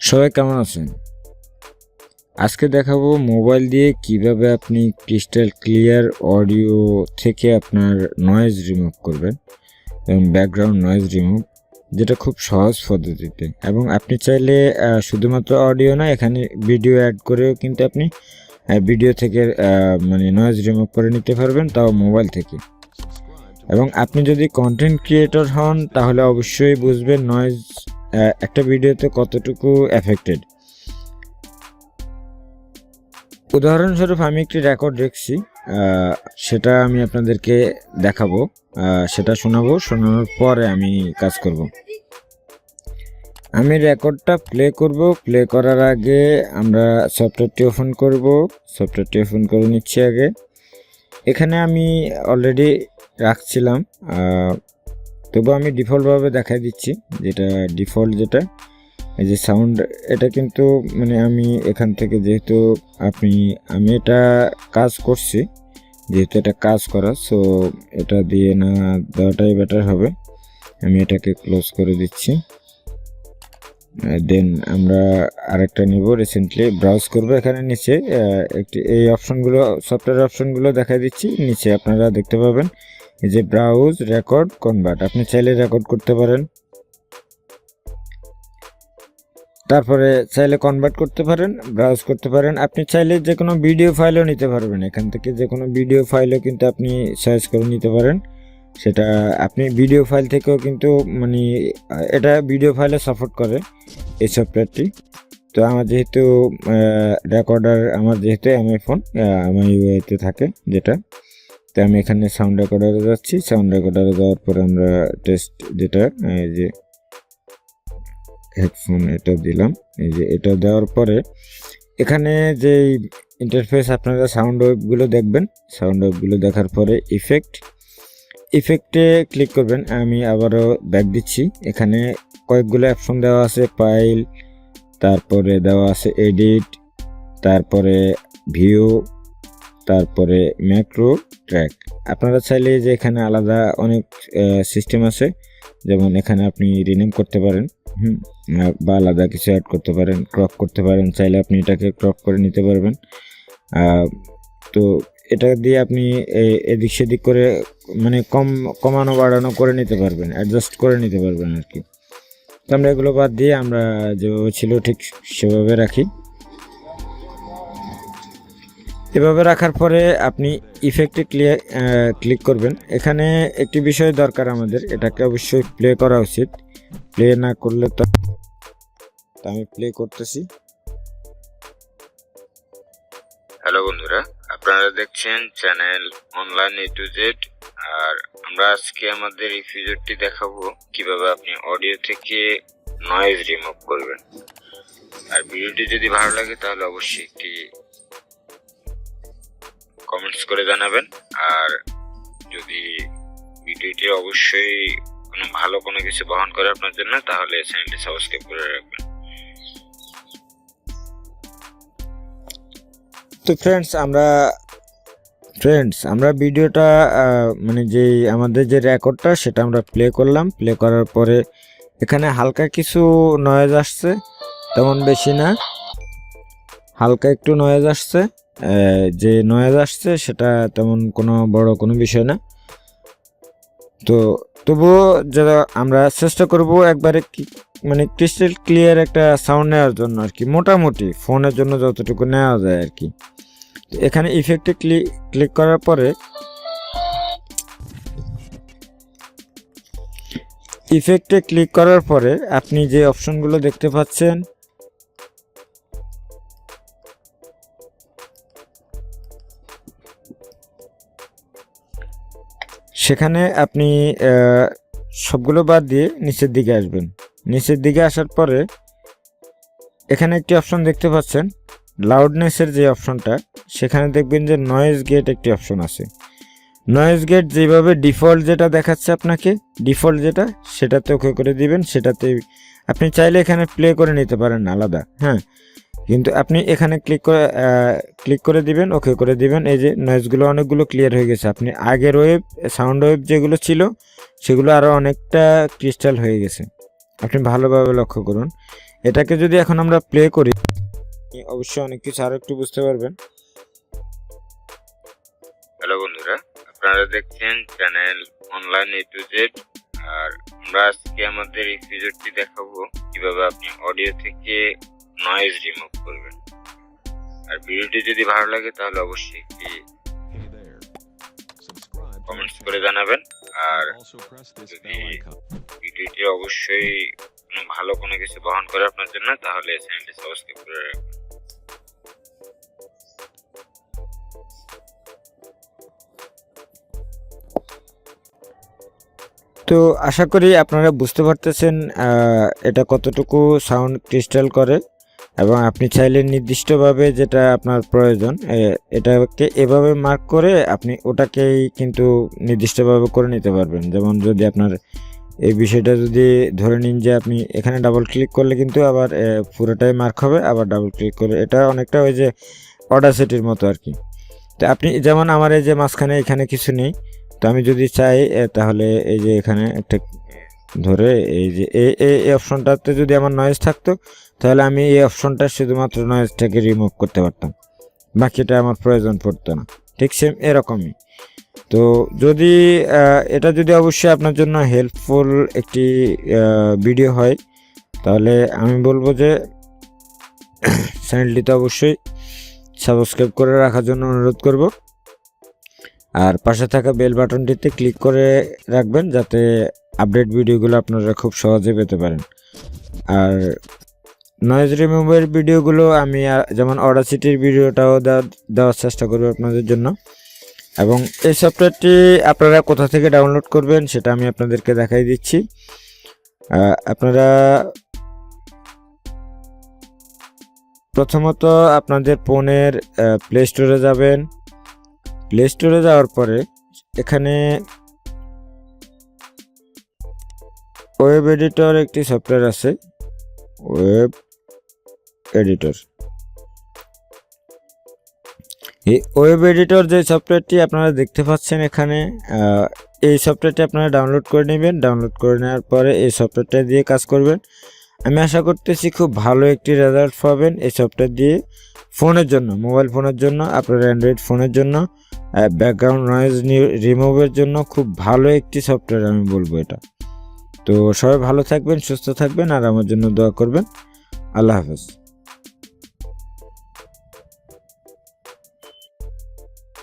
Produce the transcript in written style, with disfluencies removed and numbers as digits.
সবাই কেমন আছেন? আজকে দেখাবো মোবাইল দিয়ে কিভাবে আপনি ক্রিস্টাল ক্লিয়ার অডিও থেকে আপনার নয়েজ রিমুভ করবেন এবং ব্যাকগ্রাউন্ড নয়েজ রিমুভ, যেটা খুব সহজ পদ্ধতিতে। এবং আপনি চাইলে শুধুমাত্র অডিও না, এখানে ভিডিও অ্যাড করেও কিন্তু আপনি ভিডিও থেকে মানে নয়েজ রিমুভ করে নিতে পারবেন, তাও মোবাইল থেকে। এবং আপনি যদি কন্টেন্ট ক্রিয়েটর হন তাহলে অবশ্যই বুঝবেন নয়েজ একটা ভিডিওতে কতটুকু এফেক্টেড। উদাহরণস্বরূপ আমি একটি রেকর্ড দেখছি, সেটা আমি আপনাদেরকে দেখাবো, সেটা শোনানোর পরে আমি কাজ করব। আমি রেকর্ডটা প্লে করব। প্লে করার আগে আমরা সফটওয়্যারটি ওপেন করে নিচ্ছি আগে। এখানে আমি অলরেডি রাখছিলাম, তবু আমি ডিফল্টভাবে দেখাই দিচ্ছি, যেটা ডিফল্ট, যেটা এই যে সাউন্ড, এটা কিন্তু মানে আমি এখান থেকে যেহেতু আমি এটা কাজ করছি, যেহেতু এটা কাজ করা, সো এটা দিয়ে না দেওয়াটাই বেটার হবে। আমি এটাকে ক্লোজ করে দিচ্ছি। দেন আমরা আরেকটা নিব, রিসেন্টলি ব্রাউজ করব। এখানে নিচে এই অপশনগুলো, সফটওয়্যার অপশনগুলো দেখাই দিচ্ছি। নিচে আপনারা দেখতে পাবেন এই যে ব্রাউজ, রেকর্ড, কনভার্ট। আপনি চাইলে রেকর্ড করতে পারেন, তারপরে চাইলে কনভার্ট করতে পারেন, ব্রাউজ করতে পারেন। আপনি চাইলে যে কোনো ভিডিও ফাইলও নিতে পারবেন, এখান থেকে যে কোনো ভিডিও ফাইলও কিন্তু আপনি সার্চ করে নিতে পারেন। সেটা আপনি ভিডিও ফাইল থেকেও কিন্তু মানে এটা ভিডিও ফাইলে সাপোর্ট করে এই সফটওয়্যারটি। তো আমার যেহেতু রেকর্ডার, আমার যেহেতু এমআই ফোন, আমার ইউআইতে থাকে যেটা, তো আমি এখানে সাউন্ড রেকর্ডারে যাচ্ছি। সাউন্ড রেকর্ডারে যাওয়ার পরে আমরা টেস্ট, যেটা এই যে হেডফোন, এটা দিলাম। এই যে এটা দেওয়ার পরে এখানে যে ইন্টারফেস, আপনারা সাউন্ড ওয়েভগুলো দেখবেন। সাউন্ড ওয়েভগুলো দেখার পরে ইফেক্টে ক্লিক করবেন। আমি আবারও ব্যাক দিচ্ছি। এখানে কয়েকগুলো অপশন দেওয়া আছে, ফাইল, তারপরে দেওয়া আছে এডিট, তারপরে ভিউ, তারপরে ম্যাক্রো, ট্র্যাক। আপনারা চাইলে যে এখানে আলাদা অনেক সিস্টেম আছে, যেমন এখানে আপনি রিনেম করতে পারেন, বা আলাদা কিছু অ্যাড করতে পারেন, ক্রপ করতে পারেন। চাইলে আপনি এটাকে ক্রপ করে নিতে পারবেন। তো এটা দিয়ে আপনি এদিক সেদিক করে মানে কমানো বাড়ানো করে নিতে পারবেন, অ্যাডজাস্ট করে নিতে পারবেন আর কি। তো আমরা এগুলো বাদ দিয়ে আমরা যেভাবে ছিল ঠিক সেভাবে রাখি। এভাবে রাখার পরে আপনি ইফেক্টে ক্লিক করবেন। এখানে একটি বিষয় দরকার আমাদের, এটাকে অবশ্যই প্লে করা উচিত। প্লে না করলে তো আমি প্লে করতেছি। হ্যালো বন্ধুরা, আপনারা দেখছেন channel online A to Z। আর আমরা আজকে আমাদের এই ফিচারটি দেখাবো কিভাবে আপনি অডিও থেকে নয়েজ রিমুভ করবেন। আর ভিডিওটি যদি ভালো লাগে তাহলে অবশ্যই একটি কমেন্টস করে জানাবেন। আর যদি ভিডিওটি অবশ্যই ভালো কোনো কিছু বহন করে আপনার জন্য, তাহলে চ্যানেলটি সাবস্ক্রাইব করে রাখবেন। তো ফ্রেন্ডস, আমরা ভিডিওটা মানে যে আমাদের যে রেকর্ডটা, সেটা আমরা প্লে করলাম। প্লে করার পরে এখানে হালকা কিছু নয়েজ আসছে, তেমন বেশি না, হালকা একটু নয়েজ আসছে। যে নয়েজ আসছে সেটা তেমন কোনো বড় কোনো বিষয় না। তো তবুও যারা আমরা চেষ্টা করব একবারে মানে ক্রিস্টাল ক্লিয়ার একটা সাউন্ড নেওয়ার জন্য আর কি, মোটামুটি ফোনের জন্য যতটুকু নেওয়া যায় আর কি। এখানে ইফেক্টে ক্লিক করার পরে আপনি যে অপশনগুলো দেখতে পাচ্ছেন, সেখানে আপনি সবগুলো বাদ দিয়ে নিচের দিকে আসবেন। নিচের দিকে আসার পরে এখানে একটি অপশন দেখতে পাচ্ছেন, লাউডনেসের যে অপশনটা, সেখানে দেখবেন যে নয়েজ গেট একটি অপশন আছে। নয়েজ গেট যেভাবে ডিফল্ট যেটা দেখাচ্ছে আপনাকে, ডিফল্ট যেটা, সেটাতে ওকে করে দিবেন। সেটাতে আপনি চাইলে এখানে প্লে করে নিতে পারেন আলাদা, হ্যাঁ, কিন্তু আপনি এখানে ক্লিক করে দিবেন, ওকে করে দিবেন। এই যে নয়েজগুলো অনেকগুলো ক্লিয়ার হয়ে গেছে। আপনি আগের সাউন্ড ওয়েভ যেগুলো ছিল সেগুলো আরও অনেকটা ক্রিস্টাল হয়ে গেছে, আপনি ভালোভাবে লক্ষ্য করুন। এটাকে যদি এখন আমরা প্লে করি অবশ্যই অনেক কিছু আরো একটু বুঝতে পারবেন। হ্যালো বন্ধুরা, আপনারা দেখছেন channel online A to Z. আর আমরা আজকে আমাদের এই ফিচারটি দেখাবো কিভাবে আপনি অডিও থেকে নয়েজ রিমুভ করবেন। আর ভিডিওটি যদি ভালো লাগে তাহলে অবশ্যই একটি কমেন্টস করে জানাবেন। আর যদি ভিডিওটি অবশ্যই ভালো কোনো কিছু বহন করে আপনার জন্য, তাহলে চ্যানেলটি সাবস্ক্রাইব করে রাখবেন। তো আশা করি আপনারা বুঝতে পারতেছেন এটা কতটুকু সাউন্ড ক্রিস্টাল করে, এবং আপনি চাইলে নির্দিষ্টভাবে যেটা আপনার প্রয়োজন এটাকে এভাবে মার্ক করে আপনি ওটাকেই কিন্তু নির্দিষ্টভাবে করে নিতে পারবেন। যেমন যদি আপনার এই বিষয়টা যদি ধরে নিন যে আপনি এখানে ডাবল ক্লিক করলে কিন্তু আবার পুরোটাই মার্ক হবে, আবার ডাবল ক্লিক করে এটা অনেকটা ওই যে অডাসিটির মতো আর কি। তো আপনি যেমন আমার এই যে মাঝখানে এখানে কিছু নেই, তো আমি যদি চাই তাহলে এই যে এখানে একটা ধরে এই যে এই অপশনটাতে যদি আমার নয়েজ থাকতো তাহলে আমি এই অপশনটা শুধুমাত্র নয়েজটাকে রিমুভ করতে পারতাম, বাকিটা আমার প্রয়োজন পড়তো না। ঠিক সেম এরকমই। তো যদি এটা যদি অবশ্যই আপনার জন্য হেল্পফুল একটি ভিডিও হয় তাহলে আমি বলবো যে চ্যানেলটিতে অবশ্যই সাবস্ক্রাইব করে রাখার জন্য অনুরোধ করব। আর পাশে থাকা বেল বাটনটিতে ক্লিক করে রাখবেন যাতে আপডেট ভিডিওগুলো আপনারা খুব সহজে পেতে পারেন। আর নয়েজ রিমুভের ভিডিওগুলো আমি যেমন অডাসিটির ভিডিওটাও দেওয়ার চেষ্টা করব আপনাদের জন্য। এবং এই সফটওয়্যারটি আপনারা কোথা থেকে ডাউনলোড করবেন সেটা আমি আপনাদেরকে দেখাই দিচ্ছি। আপনারা প্রথমত আপনাদের ফোনের প্লে স্টোরে যাবেন। প্লে স্টোরে যাওয়ার পরে এখানে ওয়েব এডিটর একটি সফটওয়্যার আছে, ওয়েব এডিটর। এই ওয়েব এডিটর যে সফটওয়্যারটি আপনারা দেখতে পাচ্ছেন এখানে, এই সফটওয়্যারটি আপনারা ডাউনলোড করে নেবেন। ডাউনলোড করে নেওয়ার পরে এই সফটওয়্যারটা দিয়ে কাজ করবেন। আমি আশা করতেছি খুব ভালো একটি রেজাল্ট পাবেন এই সফটওয়্যার দিয়ে। ফোনের জন্য, মোবাইল ফোনের জন্য, আপনার অ্যান্ড্রয়েড ফোনের জন্য, ব্যাকগ্রাউন্ড নয়েজ রিমুভের জন্য খুব ভালো একটি সফটওয়্যার আমি বলবো এটা। তো সবাই ভালো থাকবেন, সুস্থ থাকবেন, আর আমার জন্য দোয়া করবেন। আল্লাহ হাফেজ।